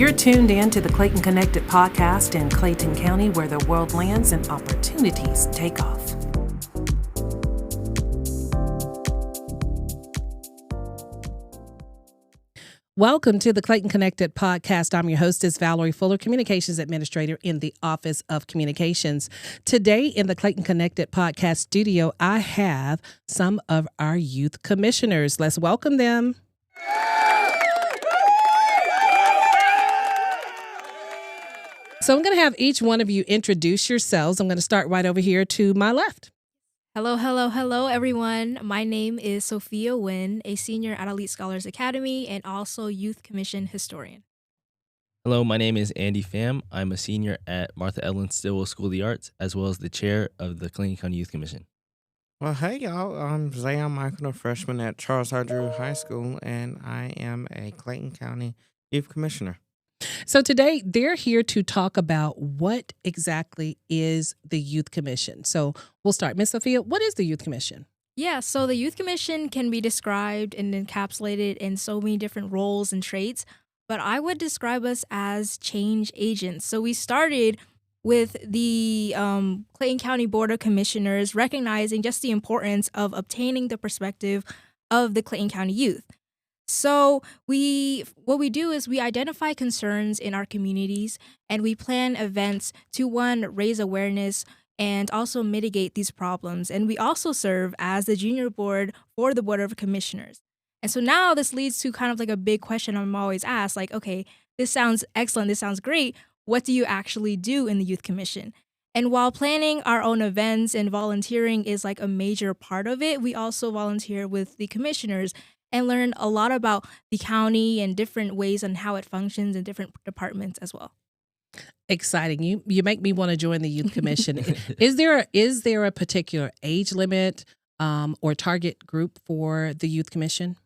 You're tuned in to the Clayton Connected podcast in Clayton County, where the world lands and opportunities take off. Welcome to the Clayton Connected podcast. I'm your hostess, Valerie Fuller, Communications Administrator in the Office of Communications. Today in the Clayton Connected podcast studio, I have some of our youth commissioners. Let's welcome them. So I'm going to have each one of you introduce yourselves. I'm going to start right over here to my left. Hello, everyone. My name is Sophia Nguyen, a senior at Elite Scholars Academy and also Youth Commission historian. Hello, my name is Andy Pham. I'm a senior at Martha Ellen Stillwell School of the Arts, as well as the chair of the Clayton County Youth Commission. Well, hey, y'all. I'm Zahion Mikell, a freshman at Charles R. Drew High School, and I am a Clayton County Youth Commissioner. So today they're here to talk about what exactly is the Youth Commission. So we'll start. Ms. Sophia, what is the Youth Commission? Yeah, so the Youth Commission can be described and encapsulated in so many different roles and traits, but I would describe us as change agents. So we started with the Clayton County Board of Commissioners recognizing just the importance of obtaining the perspective of the Clayton County youth. So what we do is we identify concerns in our communities and we plan events to, one, raise awareness and also mitigate these problems. And we also serve as the junior board for the Board of Commissioners. And so now this leads to kind of like a big question I'm always asked, like, okay, this sounds excellent, this sounds great. What do you actually do in the Youth Commission? And while planning our own events and volunteering is like a major part of it, we also volunteer with the commissioners and learn a lot about the county and different ways and how it functions in different departments as well. Exciting. You make me want to join the Youth Commission. Is there a particular age limit or target group for the Youth Commission?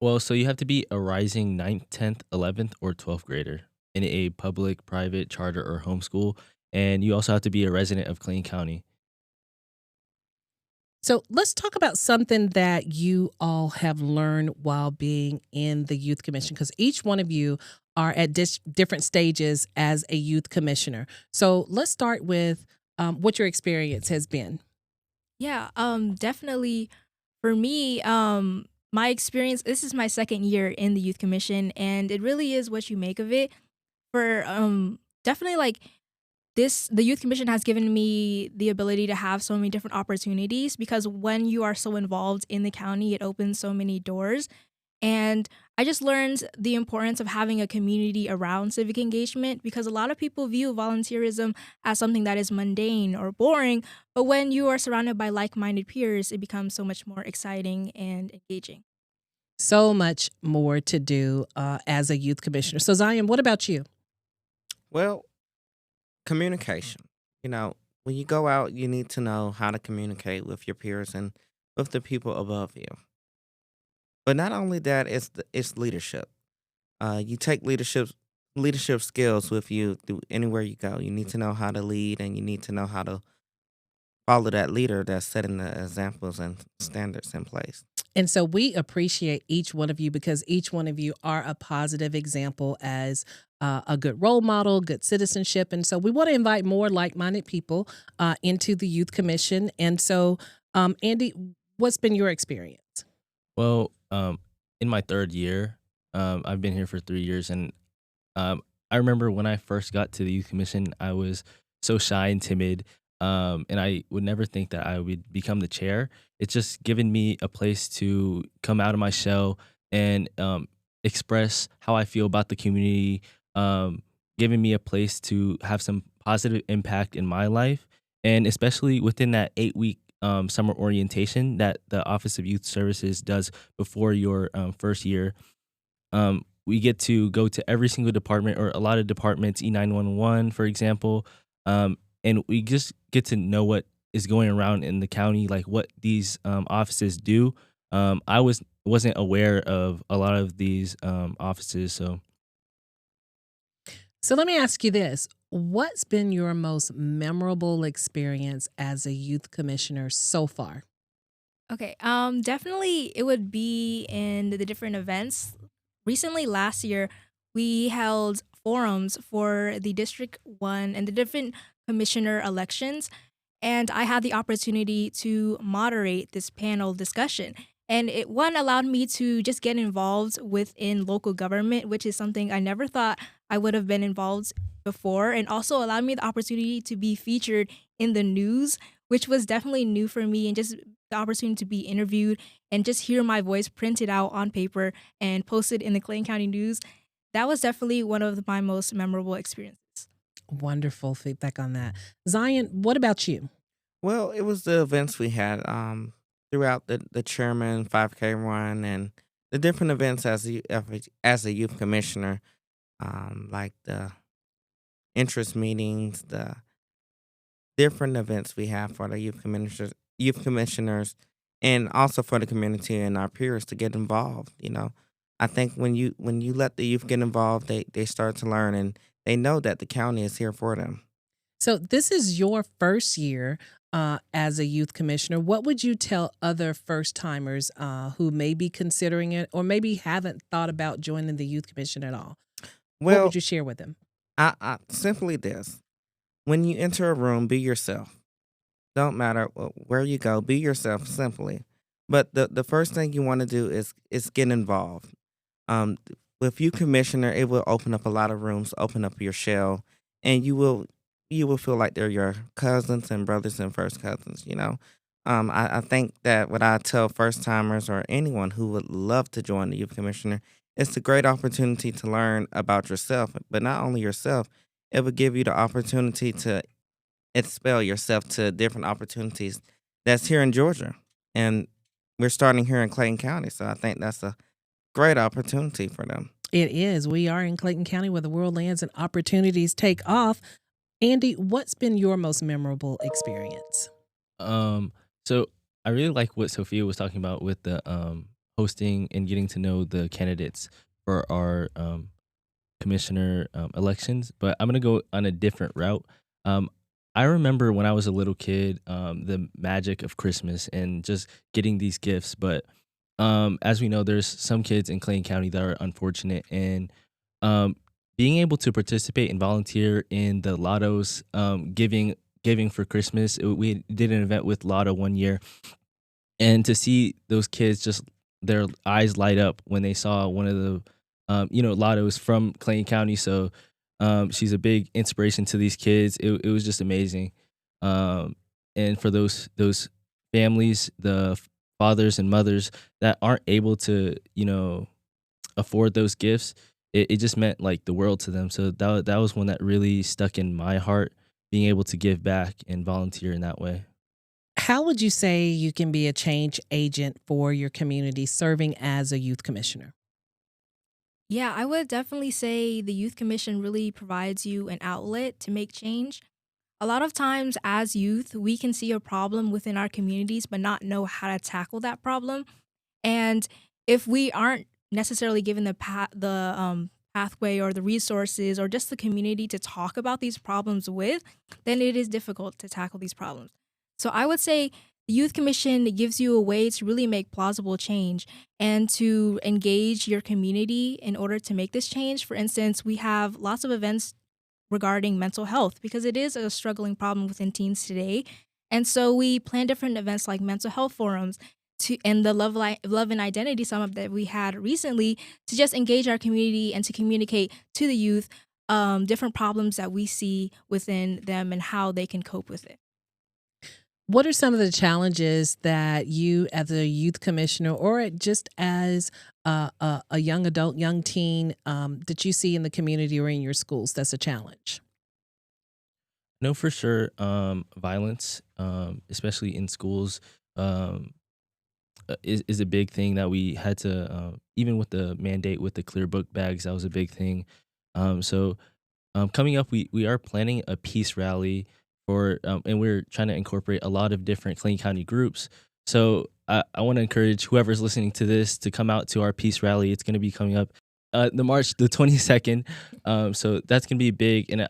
Well, so you have to be a rising 9th, 10th, 11th, or 12th grader in a public, private, charter, or homeschool. And you also have to be a resident of Clayton County. So let's talk about something that you all have learned while being in the Youth Commission, because each one of you are at different stages as a youth commissioner. So let's start with what your experience has been. Yeah, definitely for me, my experience, this is my second year in the Youth Commission, and it really is what you make of it. For definitely like the Youth Commission has given me the ability to have so many different opportunities because when you are so involved in the county, it opens so many doors. And I just learned the importance of having a community around civic engagement because a lot of people view volunteerism as something that is mundane or boring. But when you are surrounded by like-minded peers, it becomes so much more exciting and engaging. So much more to do as a youth commissioner. So Zahion, what about you? Well, communication. You know, when you go out, you need to know how to communicate with your peers and with the people above you. But not only that, it's leadership. You take leadership skills with you through anywhere you go. You need to know how to lead, and you need to know how to follow that leader that's setting the examples and standards in place. And so we appreciate each one of you because each one of you are a positive example as a good role model, good citizenship. And so we want to invite more like-minded people into the Youth Commission. And so, Andy, what's been your experience? Well, in my third year, I've been here for 3 years, and I remember when I first got to the Youth Commission, I was so shy and timid, and I would never think that I would become the chair. It's just given me a place to come out of my shell and express how I feel about the community, giving me a place to have some positive impact in my life, and especially within that 8-week summer orientation that the Office of Youth Services does before your first year. We get to go to every single department or a lot of departments, E911, for example, and we just get to know what is going around in the county, like what these offices do. I wasn't aware of a lot of these offices, so. So let me ask you this. What's been your most memorable experience as a youth commissioner so far? Okay, definitely it would be in the different events. Recently, last year, we held forums for the District 1 and the different commissioner elections. And I had the opportunity to moderate this panel discussion. And it one allowed me to just get involved within local government, which is something I never thought I would have been involved before, and also allowed me the opportunity to be featured in the news, which was definitely new for me, and just the opportunity to be interviewed and just hear my voice printed out on paper and posted in the Clayton County News. That was definitely one of my most memorable experiences. Wonderful feedback on that. Zion, what about you? Well, it was the events we had throughout the chairman 5K run and the different events as a youth commissioner, like the interest meetings, the different events we have for the youth commissioners, and also for the community and our peers to get involved. I think when you let the youth get involved, they start to learn and they know that the county is here for them. So, this is your first year as a youth commissioner. What would you tell other first timers who may be considering it or maybe haven't thought about joining the youth commission at all? What Well, would you share with them? I simply this: when you enter a room, be yourself. Don't matter where you go, be yourself simply. But the first thing you want to do is get involved. Um, with you commissioner, it will open up a lot of rooms, open up your shell, and you will feel like they're your cousins and brothers and first cousins. I think that what I tell first timers or anyone who would love to join the youth commissioner, it's a great opportunity to learn about yourself, but not only yourself, it would give you the opportunity to expel yourself to different opportunities that's here in Georgia. And we're starting here in Clayton County. So I think that's a great opportunity for them. It is. We are in Clayton County where the world lands and opportunities take off. Andy, what's been your most memorable experience? Um, so I really like what Sophia was talking about with the hosting and getting to know the candidates for our commissioner elections, but I'm gonna go on a different route. Um, I remember when I was a little kid, the magic of Christmas and just getting these gifts. But as we know, there's some kids in Clayton County that are unfortunate, and um, being able to participate and volunteer in the Lotto's giving for Christmas. We did an event with Lotto one year, and to see those kids just their eyes light up when they saw one of the Lotto's from Clayton County. So she's a big inspiration to these kids. It was just amazing. And for those families, the fathers and mothers that aren't able to afford those gifts, it just meant like the world to them. So that was one that really stuck in my heart, being able to give back and volunteer in that way. How would you say you can be a change agent for your community serving as a youth commissioner? Yeah, I would definitely say the Youth Commission really provides you an outlet to make change. A lot of times, as youth, we can see a problem within our communities but not know how to tackle that problem. And if we aren't necessarily given the pathway or the resources or just the community to talk about these problems with, then it is difficult to tackle these problems. So I would say the Youth Commission gives you a way to really make plausible change and to engage your community in order to make this change. For instance, we have lots of events regarding mental health because it is a struggling problem within teens today. And so we plan different events like mental health forums and the Love and Identity Summit that we had recently to just engage our community and to communicate to the youth different problems that we see within them and how they can cope with it. What are some of the challenges that you, as a youth commissioner, or just as a young adult, young teen, that you see in the community or in your schools that's a challenge? No, for sure. Violence, especially in schools, is a big thing that we had to, even with the mandate with the clear book bags, that was a big thing. Coming up, we are planning a peace rally and we're trying to incorporate a lot of different Clayton County groups. So I want to encourage whoever's listening to this to come out to our peace rally. It's going to be coming up the March the 22nd. So that's going to be big. And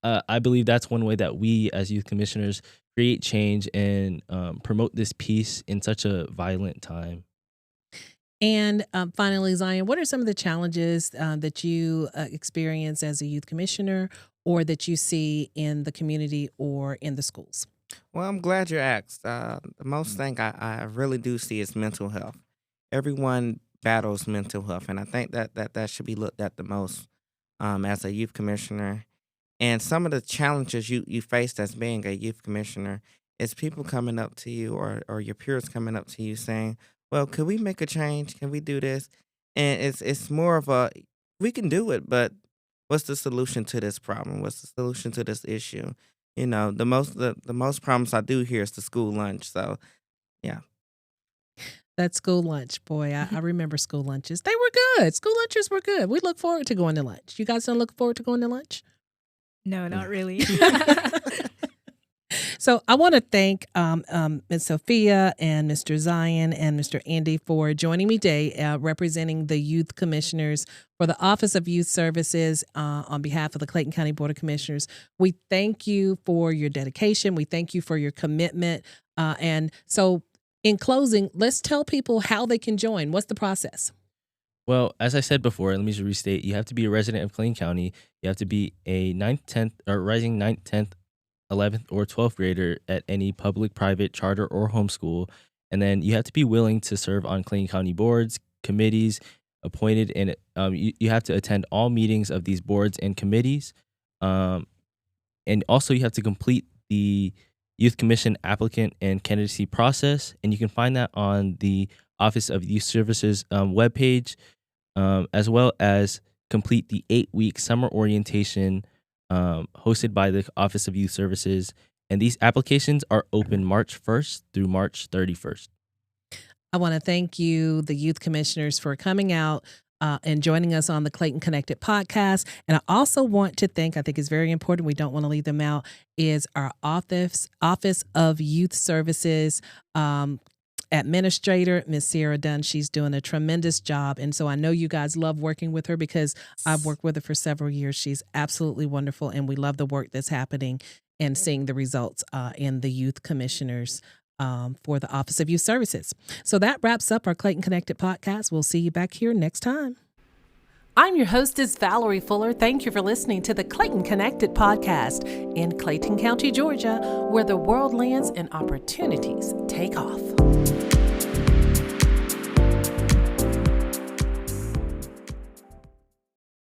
I believe that's one way that we as youth commissioners create change and promote this peace in such a violent time. And finally, Zion, what are some of the challenges that you experience as a youth commissioner or that you see in the community or in the schools? Well, I'm glad you asked. The most thing I really do see is mental health. Everyone battles mental health, and I think that should be looked at the most as a youth commissioner. And some of the challenges you faced as being a youth commissioner is people coming up to you or your peers coming up to you saying, "Well, could we make a change? Can we do this?" And it's more of a we can do it, but what's the solution to this problem? What's the solution to this issue? The most problems I do here is the school lunch. So yeah. That school lunch, boy, I remember school lunches. They were good. School lunches were good. We look forward to going to lunch. You guys don't look forward to going to lunch? No, not really. So I want to thank Ms. Sophia and Mr. Zahion and Mr. Andy for joining me today, representing the youth commissioners for the Office of Youth Services on behalf of the Clayton County Board of Commissioners. We thank you for your dedication. We thank you for your commitment. And so in closing, let's tell people how they can join. What's the process? Well, as I said before, let me just restate, you have to be a resident of Clayton County. You have to be a 9th, 10th, or rising 9th, 10th, 11th, or 12th grader at any public, private, charter, or homeschool. And then you have to be willing to serve on Clayton County boards, committees, appointed, and you have to attend all meetings of these boards and committees. And also you have to complete the Youth Commission applicant and candidacy process. And you can find that on the Office of Youth Services webpage, as well as complete the 8-week summer orientation hosted by the Office of Youth Services. And these applications are open March 1st through March 31st. I want to thank you, the youth commissioners, for coming out and joining us on the Clayton Connected podcast. And I also want to thank, I think it's very important, we don't want to leave them out, is our Office of Youth Services Administrator, Miss Sierra Dunn. She's doing a tremendous job. And so I know you guys love working with her because I've worked with her for several years. She's absolutely wonderful. And we love the work that's happening and seeing the results in the youth commissioners for the Office of Youth Services. So that wraps up our Clayton Connected podcast. We'll see you back here next time. I'm your hostess, Valerie Fuller. Thank you for listening to the Clayton Connected podcast in Clayton County, Georgia, where the world lands and opportunities take off.